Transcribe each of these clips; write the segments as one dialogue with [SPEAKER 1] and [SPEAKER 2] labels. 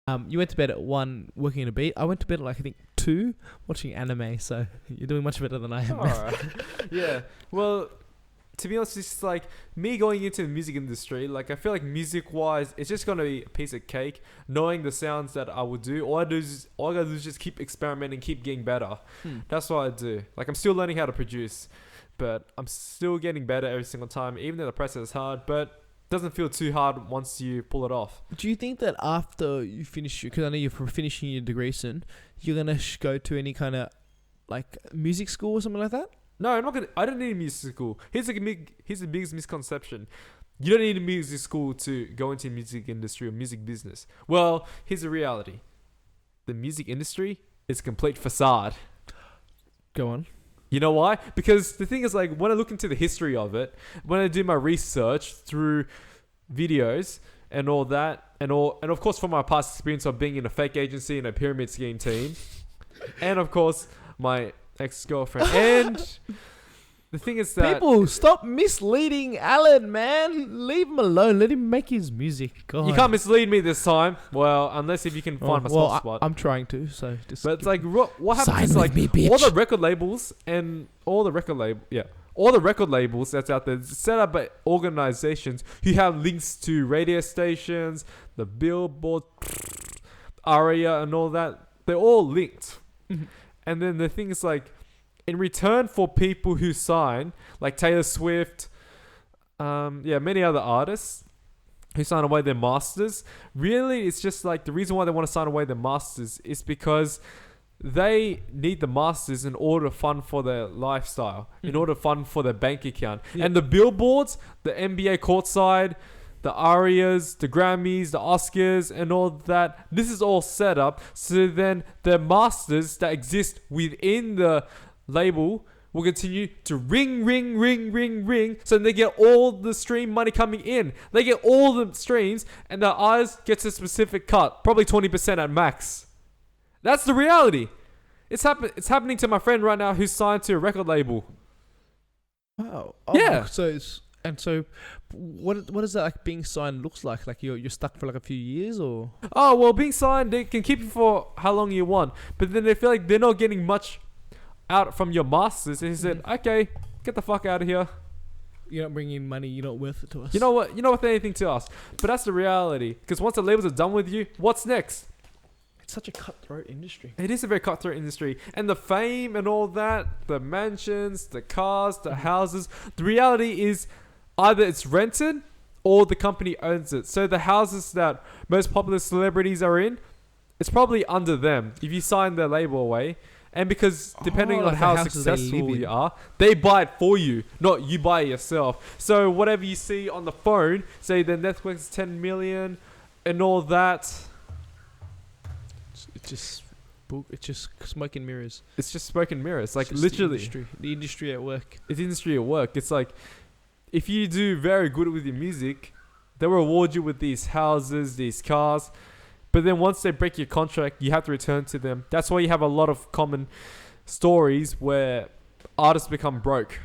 [SPEAKER 1] You went to bed at 1 working in a beat. I went to bed at like I think 2 watching anime. So you're doing much better than I am.
[SPEAKER 2] Alright. Yeah. Well, to be honest, it's like me going into the music industry. Like I feel like music-wise, it's just gonna be a piece of cake. Knowing the sounds that I will do, all I gotta do is just keep experimenting, keep getting better. That's what I do. Like I'm still learning how to produce, but I'm still getting better every single time. Even though the process is hard, but doesn't feel too hard once you pull it off.
[SPEAKER 1] Do you think that after you finish, because I know you're finishing your degree soon, you're gonna go to any kind of like music school or something like that?
[SPEAKER 2] No, I'm not gonna. I don't need a music school. Here's the biggest misconception. You don't need a music school to go into the music industry or music business. Well, here's the reality. The music industry is a complete facade.
[SPEAKER 1] Go on.
[SPEAKER 2] You know why? Because the thing is, like, when I look into the history of it, when I do my research through videos and all that, and of course from my past experience of being in a fake agency and a pyramid scheme team, and of course my ex-girlfriend, and the thing is that
[SPEAKER 1] People, stop misleading Alan, man. Leave him alone. Let him make his music. God.
[SPEAKER 2] you can't mislead me this time. Well, unless if you can find my soft spot.
[SPEAKER 1] I'm trying to. So just.
[SPEAKER 2] But it's like what
[SPEAKER 1] Sign
[SPEAKER 2] happens is
[SPEAKER 1] with
[SPEAKER 2] like
[SPEAKER 1] me, bitch.
[SPEAKER 2] all the record labels and all the record labels that's out there set up by organizations who have links to radio stations, the Billboard, ARIA, and all that. They're all linked. And then the thing is like, in return for people who sign, like Taylor Swift, many other artists who sign away their masters, really it's just like the reason why they want to sign away their masters is because they need the masters in order to fund for their lifestyle, in order to fund for their bank account.
[SPEAKER 1] Yeah.
[SPEAKER 2] And the billboards, the NBA courtside, the Arias, the Grammys, the Oscars, and all that, this is all set up so then the masters that exist within the label will continue to ring, so they get all the stream money coming in. They get all the streams, and the artist gets a specific cut, probably 20% at max. That's the reality. It's happening to my friend right now who's signed to a record label.
[SPEAKER 1] Wow.
[SPEAKER 2] Yeah.
[SPEAKER 1] So what does that like being signed looks like? Like you're stuck for like a few years or?
[SPEAKER 2] Oh, well, being signed, they can keep you for how long you want, but then they feel like they're not getting much out from your masters, and he said, okay, get the fuck out of here.
[SPEAKER 1] You're not bringing in money. You're not worth it to us.
[SPEAKER 2] You know what? You're not worth anything to us. But that's the reality. Because once the labels are done with you, what's next?
[SPEAKER 1] It's such a cutthroat industry.
[SPEAKER 2] It is a very cutthroat industry. And the fame and all that, the mansions, the cars, the houses, the reality is either it's rented or the company owns it. So the houses that most popular celebrities are in, it's probably under them if you sign their label away. And because depending on
[SPEAKER 1] like the
[SPEAKER 2] how
[SPEAKER 1] houses they live
[SPEAKER 2] successful
[SPEAKER 1] in.
[SPEAKER 2] you are, they buy it for you, not you buy it yourself. So whatever you see on the phone, say the Netflix is 10 million and all that,
[SPEAKER 1] It's just smoke and mirrors.
[SPEAKER 2] it's just smoke and mirrors. Like
[SPEAKER 1] It's just
[SPEAKER 2] literally,
[SPEAKER 1] the industry at work.
[SPEAKER 2] it's industry at work. It's like, if you do very good with your music, they reward you with these houses, these cars. But then once they break your contract, you have to return to them. That's why you have a lot of common stories where artists become broke.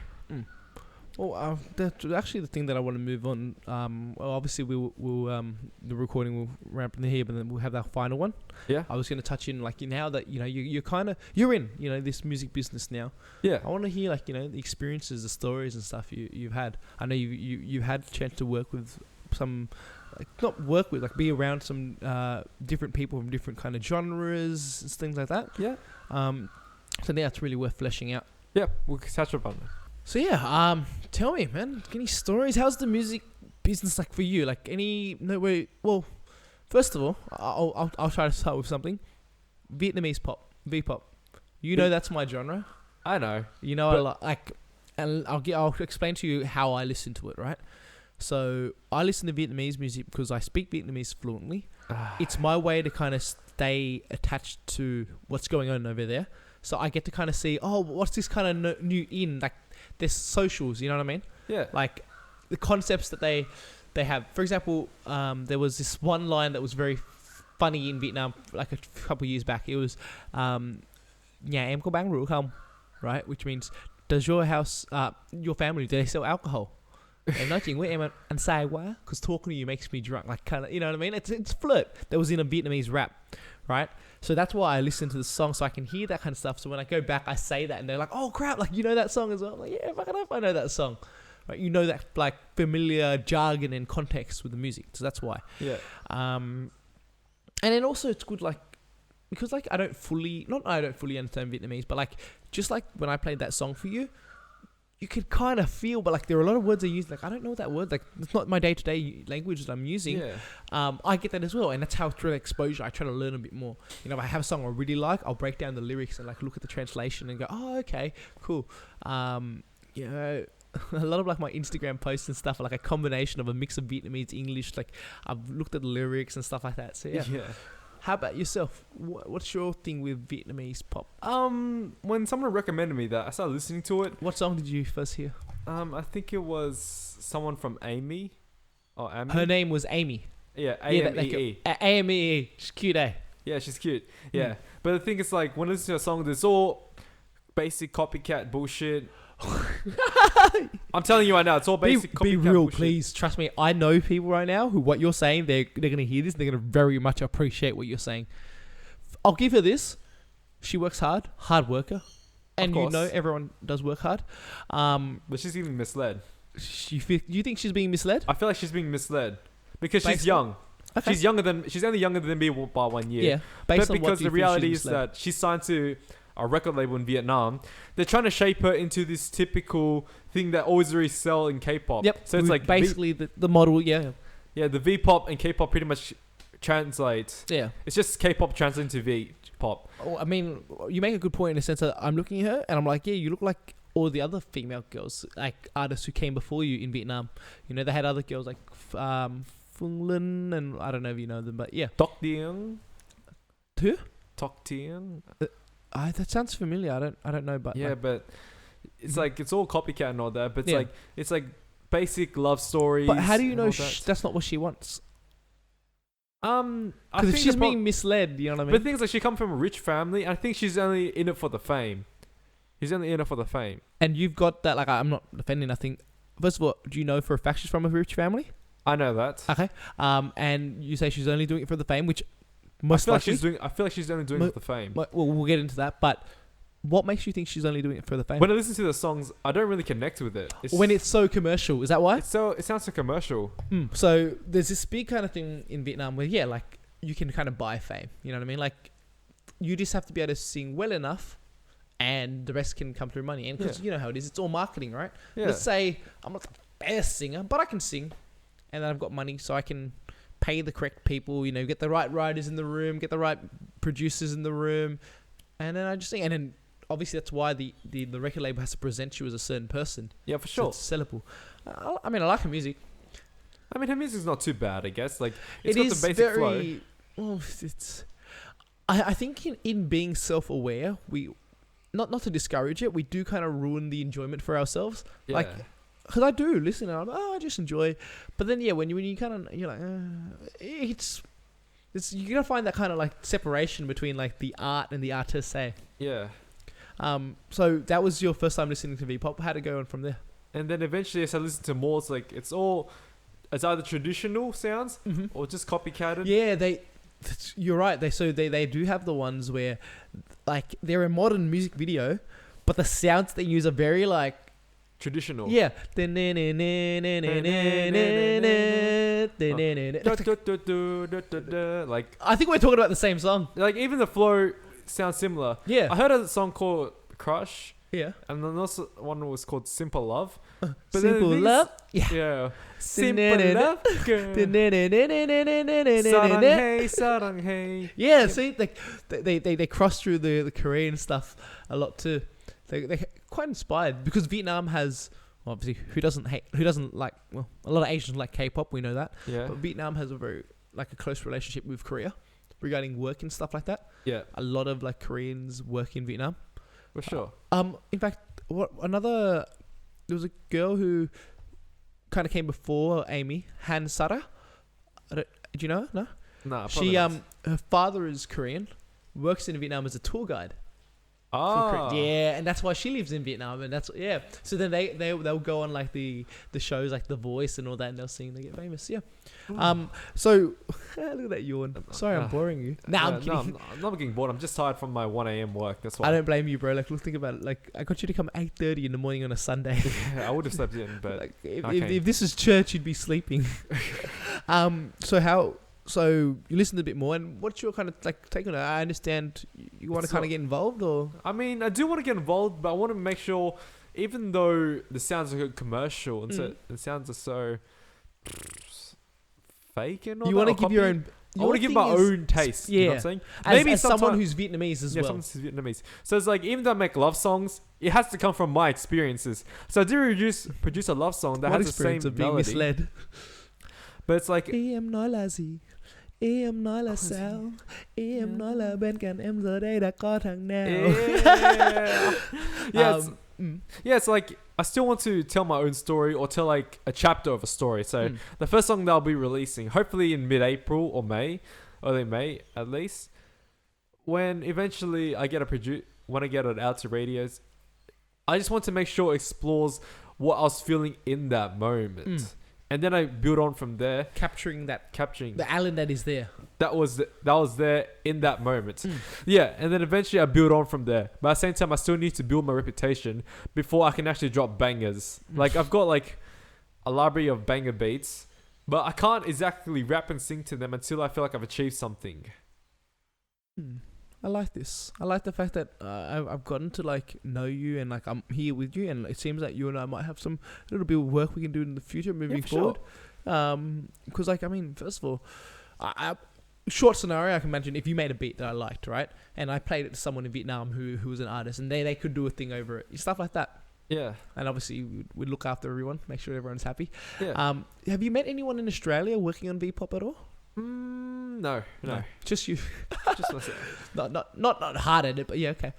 [SPEAKER 1] Well, that's actually the thing that I want to move on. Well, obviously we'll the recording will ramp in here, but then we'll have that final one.
[SPEAKER 2] Yeah.
[SPEAKER 1] I was going to touch in like now that you're in this music business now.
[SPEAKER 2] Yeah.
[SPEAKER 1] I want to hear like the experiences, the stories and stuff you've had. I know you had a chance to work with some. Like not work with, like be around some different people from different kind of genres and things like that.
[SPEAKER 2] Yeah.
[SPEAKER 1] So yeah, it's really worth fleshing out.
[SPEAKER 2] Yeah. We'll touch upon that.
[SPEAKER 1] So yeah, tell me, man, any stories? How's the music business like for you? Like well, first of all, I'll try to start with something. Vietnamese pop, V-pop. You know that's my genre.
[SPEAKER 2] I know.
[SPEAKER 1] You know, and I'll explain to you how I listen to it, right? So I listen to Vietnamese music because I speak Vietnamese fluently. It's my way to kind of stay attached to what's going on over there. So I get to kind of see, what's this kind of new in? Like, there's socials, you know what I mean?
[SPEAKER 2] Yeah.
[SPEAKER 1] Like, the concepts that they have. For example, there was this one line that was very funny in Vietnam, like a couple of years back. It was, nhà em có bán rượu không? Right? Which means, does your house, your family, do they sell alcohol? Em nói chuyện với em anh sai quá, because talking to you makes me drunk. Like kind of, you know what I mean? It's flirt. That was in a Vietnamese rap, right? So that's why I listen to the song, so I can hear that kind of stuff. So when I go back, I say that, and they're like, "Oh crap! Like you know that song as well?" I'm like, yeah, fucking up, I know that song. Right? You know that like familiar jargon and context with the music. So that's why.
[SPEAKER 2] Yeah.
[SPEAKER 1] And then also it's good, like, because like I don't fully understand Vietnamese, but like just like when I played that song for you, you could kind of feel, but like there are a lot of words I use, like I don't know that word, like it's not my day-to-day language that I'm using.
[SPEAKER 2] Yeah.
[SPEAKER 1] I get that as well, and that's how through exposure I try to learn a bit more. You know, if I have a song I really like, I'll break down the lyrics and like look at the translation and go, oh, okay, cool. You know, a lot of like my Instagram posts and stuff are like a combination of a mix of Vietnamese, English. Like I've looked at the lyrics and stuff like that. So yeah. How about yourself? What's your thing with Vietnamese pop?
[SPEAKER 2] When someone recommended me that, I started listening to it.
[SPEAKER 1] What song did you first hear?
[SPEAKER 2] I think it was someone from Amy. Or Amy.
[SPEAKER 1] Her name was Amy.
[SPEAKER 2] Yeah, A-M-E-E.
[SPEAKER 1] A-M-E-E. She's cute, eh?
[SPEAKER 2] Yeah, she's cute. Yeah. But the thing is, like, when I listen to a song, there's all basic copycat bullshit. I'm telling you right now, it's all basic copycat
[SPEAKER 1] Be real,
[SPEAKER 2] bullshit.
[SPEAKER 1] please. Trust me. I know people right now who what you're saying, they're going to hear this. They're going to very much appreciate what you're saying. I'll give her this. She works hard worker. And you know everyone does work hard.
[SPEAKER 2] But she's getting misled.
[SPEAKER 1] You think she's being misled?
[SPEAKER 2] I feel like she's being misled. Because she's young.
[SPEAKER 1] Okay.
[SPEAKER 2] She's only younger than me by 1 year.
[SPEAKER 1] Yeah.
[SPEAKER 2] But because the reality is that she's signed to a record label in Vietnam, they're trying to shape her into this typical thing that always really sell in K-pop.
[SPEAKER 1] Yep.
[SPEAKER 2] So it's like
[SPEAKER 1] basically the model, yeah.
[SPEAKER 2] Yeah, the V-pop and K-pop pretty much translates.
[SPEAKER 1] Yeah.
[SPEAKER 2] It's just K-pop translating to V-pop.
[SPEAKER 1] Oh, I mean, you make a good point in the sense that I'm looking at her and I'm like, yeah, you look like all the other female girls, like artists who came before you in Vietnam. You know, they had other girls like Phương Linh, and I don't know if you know them, but yeah.
[SPEAKER 2] Tok Tien.
[SPEAKER 1] Who?
[SPEAKER 2] Tok Tien.
[SPEAKER 1] That sounds familiar. I don't know, but
[SPEAKER 2] yeah,
[SPEAKER 1] like,
[SPEAKER 2] but it's like it's all copycat and all that. But
[SPEAKER 1] Yeah.
[SPEAKER 2] it's like basic love stories.
[SPEAKER 1] But how do you
[SPEAKER 2] and
[SPEAKER 1] know
[SPEAKER 2] all that.
[SPEAKER 1] that's not what she wants?
[SPEAKER 2] I
[SPEAKER 1] Because if
[SPEAKER 2] think
[SPEAKER 1] she's
[SPEAKER 2] the
[SPEAKER 1] being misled, you know what I mean?
[SPEAKER 2] But the thing is, like, she comes from a rich family. I think she's only in it for the fame. She's only in it for the fame.
[SPEAKER 1] And you've got that, like, I'm not defending nothing. First of all, do you know for a fact she's from a rich family?
[SPEAKER 2] I know that.
[SPEAKER 1] Okay. And you say she's only doing it for the fame, which
[SPEAKER 2] I
[SPEAKER 1] most
[SPEAKER 2] feel
[SPEAKER 1] likely...
[SPEAKER 2] like she's only doing it for the fame.
[SPEAKER 1] Well, we'll get into that, but what makes you think she's only doing it for the fame?
[SPEAKER 2] When I listen to the songs, I don't really connect with it.
[SPEAKER 1] When it's so commercial, is that why?
[SPEAKER 2] it sounds so commercial.
[SPEAKER 1] So there's this big kind of thing in Vietnam where, yeah, like, you can kind of buy fame. You know what I mean? Like, you just have to be able to sing well enough, and the rest can come through money. And because you know how it is, it's all marketing, right?
[SPEAKER 2] Yeah.
[SPEAKER 1] Let's say I'm not the best singer, but I can sing, and then I've got money, so I can pay the correct people. You know, get the right writers in the room, get the right producers in the room, and then I just sing. And then obviously that's why the record label has to present you as a certain person.
[SPEAKER 2] Yeah, for
[SPEAKER 1] So
[SPEAKER 2] sure.
[SPEAKER 1] it's sellable. I mean, I like her music.
[SPEAKER 2] I mean, her music's not too bad, I guess. Like,
[SPEAKER 1] It
[SPEAKER 2] it's got
[SPEAKER 1] is
[SPEAKER 2] the basic flow.
[SPEAKER 1] very. Well, it's. I think in being self-aware, we, not to discourage it, we do kind of ruin the enjoyment for ourselves.
[SPEAKER 2] Yeah.
[SPEAKER 1] Like, because I do listen and I'm like, I just enjoy. But then yeah, when you kind of you're like, it's you gotta find that kind of like separation between like the art and the artist. Say.
[SPEAKER 2] Yeah.
[SPEAKER 1] So that was your first time listening to V-pop. How'd it go on from there?
[SPEAKER 2] And then eventually, as I listen to more, it's like it's either traditional sounds or just copycatted.
[SPEAKER 1] Yeah, you're right. They do have the ones where, like, they're a modern music video, but the sounds they use are very like
[SPEAKER 2] Traditional.
[SPEAKER 1] yeah.
[SPEAKER 2] Like,
[SPEAKER 1] I think we're talking about the same song.
[SPEAKER 2] like even the flow sounds similar.
[SPEAKER 1] Yeah,
[SPEAKER 2] I heard a song called Crush,
[SPEAKER 1] yeah.
[SPEAKER 2] and then also one was called Simple Love. But
[SPEAKER 1] Simple
[SPEAKER 2] then
[SPEAKER 1] love. Yeah.
[SPEAKER 2] Yeah. Simple Love. Girl. Sarang hey.
[SPEAKER 1] Yeah, see, like they cross through the Korean stuff a lot too. They're quite inspired because Vietnam has, obviously, who doesn't like, well, a lot of Asians like K-pop, we know that.
[SPEAKER 2] Yeah.
[SPEAKER 1] But Vietnam has a very a close relationship with Korea regarding work and stuff like that.
[SPEAKER 2] Yeah.
[SPEAKER 1] A lot of like Koreans work in Vietnam.
[SPEAKER 2] For sure.
[SPEAKER 1] In fact, there was a girl who kind of came before Amy, Han Sara. Do you know her? No.
[SPEAKER 2] Nah.
[SPEAKER 1] She her father is Korean, works in Vietnam as a tour guide. Yeah, and that's why she lives in Vietnam, and that's yeah. So then they'll go on like the shows like The Voice and all that, and they'll sing, they get famous. Yeah. So look at that yawn. Sorry, I'm boring you. I'm kidding.
[SPEAKER 2] No, I'm not getting bored. I'm just tired from my 1 a.m. work. That's why.
[SPEAKER 1] I don't blame you, bro. Like, look, think about it. Like, I got you to come 8:30 in the morning on a Sunday.
[SPEAKER 2] Yeah, I would have slept in, but
[SPEAKER 1] like, if this is church, you'd be sleeping. So you listened a bit more, and what's your kind of like take on it? I understand you want to kind of get involved, or
[SPEAKER 2] I mean, I do want to get involved, but I want to make sure, even though the sounds are commercial and so the sounds are so fake and all
[SPEAKER 1] you
[SPEAKER 2] that,
[SPEAKER 1] want to give your own.
[SPEAKER 2] I want to give my own taste.
[SPEAKER 1] Yeah,
[SPEAKER 2] you know what I'm saying?
[SPEAKER 1] Maybe as someone who's Vietnamese as well.
[SPEAKER 2] Someone who's Vietnamese. So it's like, even though I make love songs, it has to come from my experiences. So I do produce a love song that has the same
[SPEAKER 1] of being
[SPEAKER 2] melody.
[SPEAKER 1] Misled.
[SPEAKER 2] But it's like,
[SPEAKER 1] Em nói là gì? Em nói là sao? Em nói là bên cạnh em giờ đây đã có thằng nào.
[SPEAKER 2] Yeah, it's like, I still want to tell my own story, or tell like a chapter of a story. So the first song that I'll be releasing, hopefully in mid-April or May, early May at least, when eventually I get when I get it out to radios, I just want to make sure it explores what I was feeling in that moment. And then I build on from there,
[SPEAKER 1] capturing the Alan that is there.
[SPEAKER 2] That was there in that moment. Yeah, and then eventually I build on from there. But at the same time, I still need to build my reputation before I can actually drop bangers. Like, I've got like a library of banger beats, but I can't exactly rap and sing to them until I feel like I've achieved something.
[SPEAKER 1] I like this. I like the fact that I've gotten to like know you, and like I'm here with you, and it seems like you and I might have some little bit of work we can do in the future moving forward. Because like, I mean, first of all, I short scenario, I can imagine if you made a beat that I liked, right, and I played it to someone in Vietnam who was an artist, and they could do a thing over it, stuff like that. Yeah. And obviously we'd look after everyone, make sure everyone's happy. Yeah. Have you met anyone in Australia working on V-pop at all?
[SPEAKER 2] No.
[SPEAKER 1] Just you.
[SPEAKER 2] Just myself.
[SPEAKER 1] not hard at it, but yeah, okay.